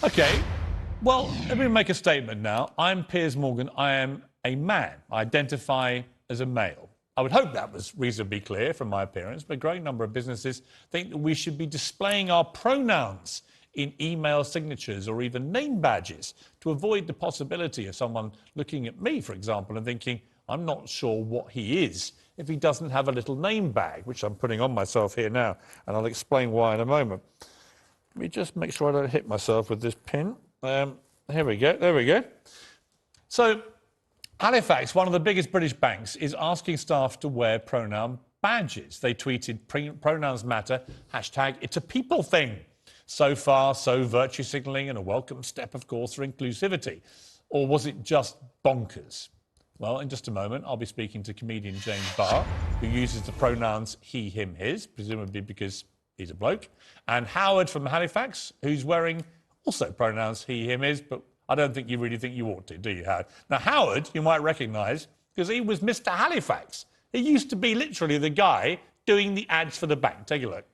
OK, well, let me make a statement now. I'm Piers Morgan. I am a man. I identify as a male. I would hope that was reasonably clear from my appearance, but a growing number of businesses think that we should be displaying our pronouns in email signatures or even name badges to avoid the possibility of someone looking at me, for example, and thinking, I'm not sure what he is if he doesn't have a little name bag, which I'm putting on myself here now, and I'll explain why in a moment. Let me just make sure I don't hit myself with this pin. Here we go. There we go. So, Halifax, one of the biggest British banks, is asking staff to wear pronoun badges. They tweeted, pronouns matter, hashtag it's a people thing. So far, so virtue signalling and a welcome step, of course, for inclusivity. Or was it just bonkers? Well, in just a moment, I'll be speaking to comedian James Barr, who uses the pronouns he, him, his, presumably because he's a bloke, and Howard from Halifax, who's wearing also pronouns he, him, his, but I don't think you really think you ought to, do you, Howard? Now, Howard, you might recognise, because he was Mr. Halifax. He used to be literally the guy doing the ads for the bank. Take a look.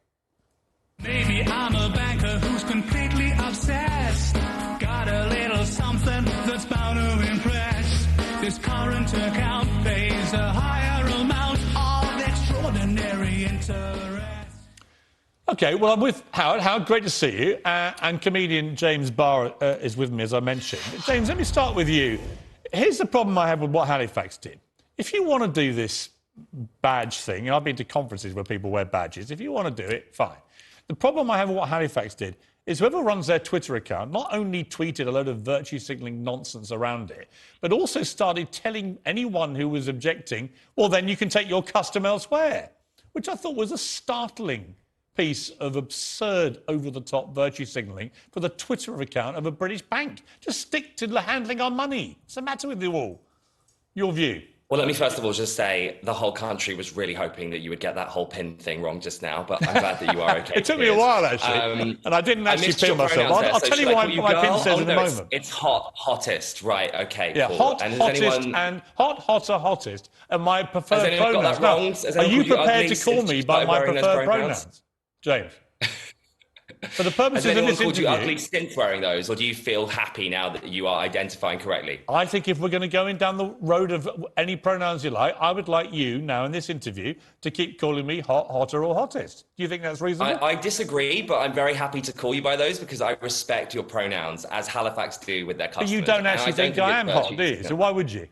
Maybe I'm a banker who's completely obsessed. Got a little something that's bound to impress. This current account pays a higher amount of extraordinary interest. OK, well, I'm with Howard. Howard, great to see you. And comedian James Barr is with me, as I mentioned. James, let me start with you. Here's the problem I have with what Halifax did. If you want to do this badge thing, I've been to conferences where people wear badges. If you want to do it, fine. The problem I have with what Halifax did is whoever runs their Twitter account not only tweeted a load of virtue signalling nonsense around it, but also started telling anyone who was objecting, well, then you can take your custom elsewhere, which I thought was a startling piece of absurd, over-the-top virtue signalling for the Twitter account of a British bank. Just stick to handling our money. What's the matter with you all? Your view? Well, let me first of all just say the whole country was really hoping that you would get that whole pin thing wrong just now, but I'm glad that you are okay. It took me a while, actually, and I didn't actually pin myself. I'll tell you what my pin says in a moment. It's hottest, right, OK. Yeah, cool. hot, hottest, and hottest, and my preferred pronouns. Now, are you prepared to call me by my preferred pronouns? James? For the purposes of this interview... Has anyone called you ugly since wearing those, or do you feel happy now that you are identifying correctly? I think if we're going to go in down the road of any pronouns you like, I would like you, now in this interview, to keep calling me hot, hotter or hottest. Do you think that's reasonable? I disagree, but I'm very happy to call you by those because I respect your pronouns, as Halifax do with their customers. But you don't actually think I am hot, do you? So why would you?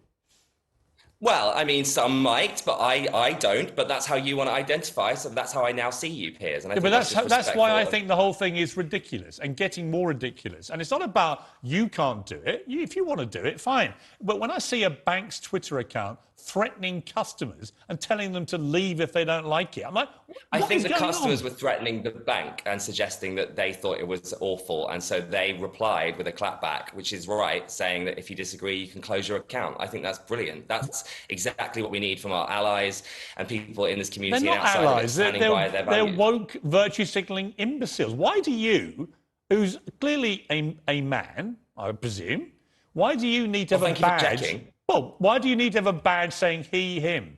Well, I mean, some might, but I don't. But that's how you want to identify, so that's how I now see you, Piers. And I yeah, but that's why I think the whole thing is ridiculous and getting more ridiculous. And it's not about you can't do it. If you want to do it, fine. But when I see a bank's Twitter account threatening customers and telling them to leave if they don't like it, I'm like, I think the customers were threatening the bank and suggesting that they thought it was awful. And so they replied with a clapback, which is right, saying that if you disagree, you can close your account. I think that's brilliant. That's exactly what we need from our allies and people in this community. They're not outside allies. Of it, standing by their values. They're woke, virtue signalling imbeciles. Why do you, who's clearly a man, I presume, why do you need to have a badge? Well, why do you need to have a badge saying he, him?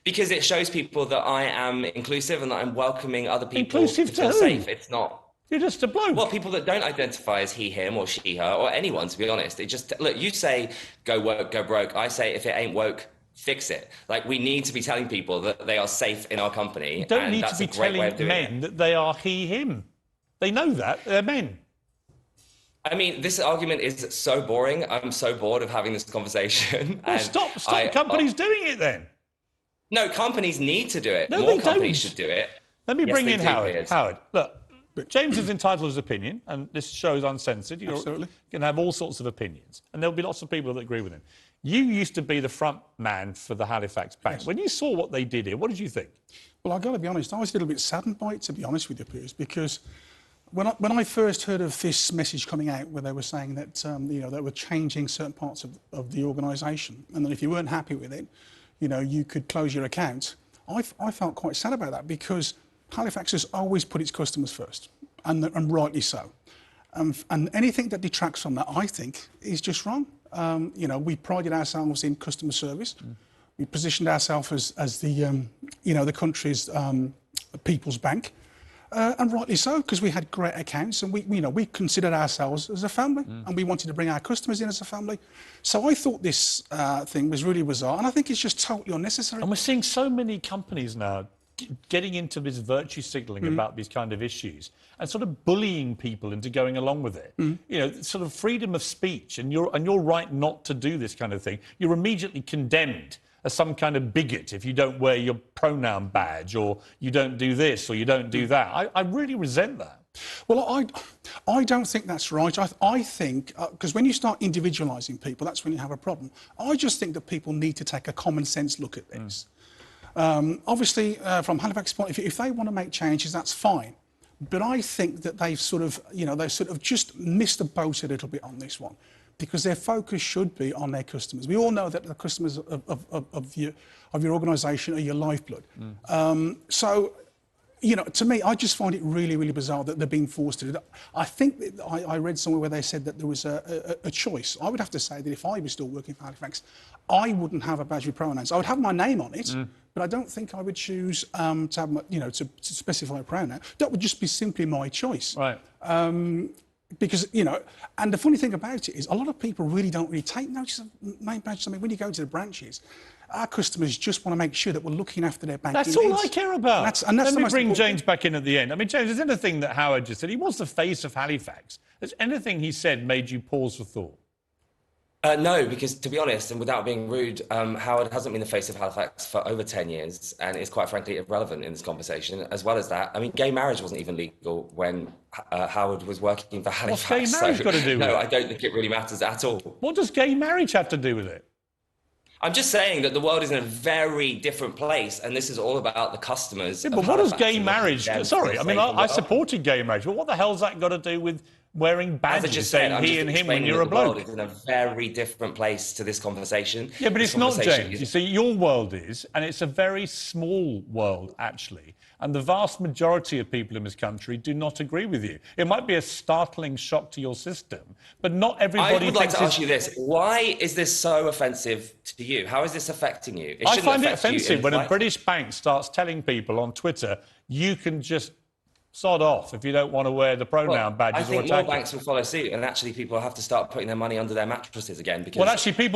Because it shows people that I am inclusive and that I'm welcoming other people inclusive to feel safe. It's not... You're just a bloke. Well, people that don't identify as he, him, or she, her, or anyone, to be honest. It just... Look, you say, go woke, go broke. I say, if it ain't woke, fix it. Like, we need to be telling people that they are safe in our company. You don't need to be telling men that they are he, him. They know that. They're men. I mean, this argument is so boring. I'm so bored of having this conversation. Well, stop companies doing it then. No, companies need to do it. No, More companies should do it. Let me bring in Howard. Howard, look, James is entitled to his opinion, and this show is uncensored. You can have all sorts of opinions, and there'll be lots of people that agree with him. You used to be the front man for the Halifax Bank. Yes. When you saw what they did here, what did you think? Well, I've got to be honest, I was a little bit saddened by it, to be honest with you, Piers, because when I first heard of this message coming out where they were saying that, they were changing certain parts of the organisation, and that if you weren't happy with it, you could close your account, I felt quite sad about that because Halifax has always put its customers first, and rightly so. And anything that detracts from that, I think, is just wrong. We prided ourselves in customer service. We positioned ourselves as the country's people's bank. And rightly so, because we had great accounts and we considered ourselves as a family and we wanted to bring our customers in as a family. So I thought this thing was really bizarre, and I think it's just totally unnecessary. And we're seeing so many companies now getting into this virtue signalling about these kind of issues and sort of bullying people into going along with it. You know, sort of freedom of speech and your right not to do this kind of thing. You're immediately condemned as some kind of bigot if you don't wear your pronoun badge or you don't do this or you don't do that. I really resent that. Well, I don't think that's right. I think, because when you start individualising people, that's when you have a problem. I just think that people need to take a common sense look at this. Obviously, from Halifax's point of view, if they want to make changes, that's fine. But I think that they've sort of, they've sort of just missed the boat a little bit on this one, because their focus should be on their customers. We all know that the customers of your organisation are your lifeblood. So, to me, I just find it really, really bizarre that they're being forced to do that. I think that I read somewhere where they said that there was a choice. I would have to say that if I was still working for Halifax, I wouldn't have a badge with pronouns. I would have my name on it, but I don't think I would choose to have, to specify a pronoun. That would just be simply my choice. Right. Because, and the funny thing about it is a lot of people really don't really take notice of name badges. I mean, when you go to the branches, our customers just want to make sure that we're looking after their banking That's all needs. I care about. Let me bring James back in at the end. I mean, James, is anything that Howard just said? He was the face of Halifax. Has anything he said made you pause for thought? No, because to be honest, and without being rude, Howard hasn't been the face of Halifax for over 10 years and is quite frankly irrelevant in this conversation. As well as that, I mean, gay marriage wasn't even legal when Howard was working for Halifax. What's gay marriage got to do with it? No, I don't think it really matters at all. What does gay marriage have to do with it? I'm just saying that the world is in a very different place, and this is all about the customers. Yeah, but what does gay marriage... Sorry, I mean, I supported gay marriage, but what the hell's that got to do with wearing badges saying he and him when you're a bloke? The world is in a very different place to this conversation. Yeah, but it's not, James. You see, your world is, and it's a very small world, actually, and the vast majority of people in this country do not agree with you. It might be a startling shock to your system, but not everybody... I would like to ask you this. Why is this so offensive to you? How is this affecting you? I find it offensive when a British bank starts telling people on Twitter, you can just sod off if you don't want to wear the pronoun badges. I think more banks will follow suit, and actually people have to start putting their money under their mattresses again. Because well, actually,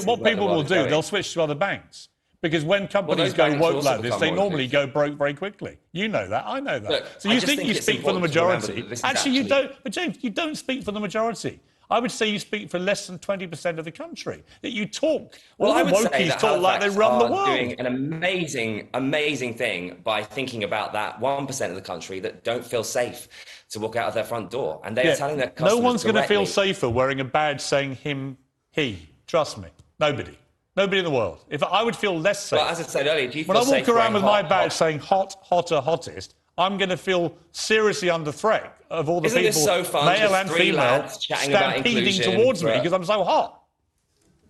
what people will do, they'll switch to other banks. Because when companies go woke like this, they normally go broke very quickly. You know that, I know that. Look, so you think you speak for the majority. Actually, you don't. But James, you don't speak for the majority. I would say you speak for less than 20% of the country. That you talk. Well, all I the would say wokies that talk like they run the world. Doing an amazing, amazing thing by thinking about that 1% of the country that don't feel safe to walk out of their front door, and they are telling their customers. No one's going to feel safer wearing a badge saying him, he. Trust me, nobody. Nobody in the world. If I would feel less safe. Well, as I said earlier, do you feel when I walk around with my badge hot? saying hot, hotter, hottest, I'm going to feel seriously under threat of all the Isn't people, this so fun, male just and three female, lads chatting about stampeding inclusion towards me because I'm so hot?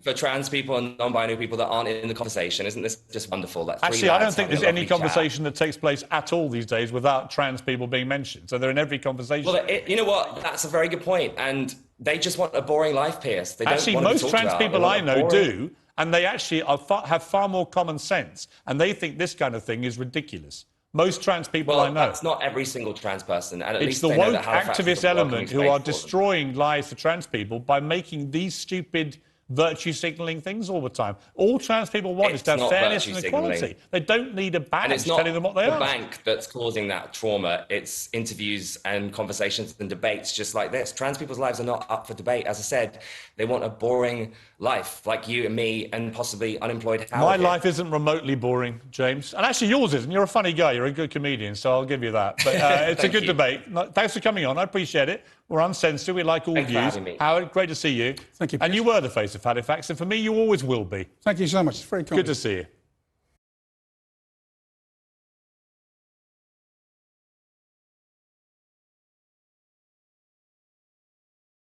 For trans people and non-binary people that aren't in the conversation, isn't this just wonderful? That Actually, I don't think there's any conversation that takes place at all these days without trans people being mentioned. So they're in every conversation. Well, you know what? That's a very good point. And they just want a boring life, Piers. They don't actually, want to most talk trans about. people I know do, and they actually have far more common sense, and they think this kind of thing is ridiculous. Most trans people I know. That's not every single trans person. And at it's least the they know woke that Halifax is activist a element who welcoming are space for them. destroying lives for trans people by making these stupid virtue signalling things all the time. All trans people want is to have fairness and equality. They don't need a badge telling them what they are. And it's not the bank that's causing that trauma. It's interviews and conversations and debates just like this. Trans people's lives are not up for debate. As I said, they want a boring life like you and me and possibly unemployed Howard. My life isn't remotely boring, James. And actually yours isn't. You're a funny guy. You're a good comedian, so I'll give you that. But it's a good debate. Thanks for coming on. I appreciate it. We're uncensored. We like all views. Howard, great to see you. Thank you. And you were the face of Halifax, and for me, you always will be. Thank you so much. It's very kind. Good to see you.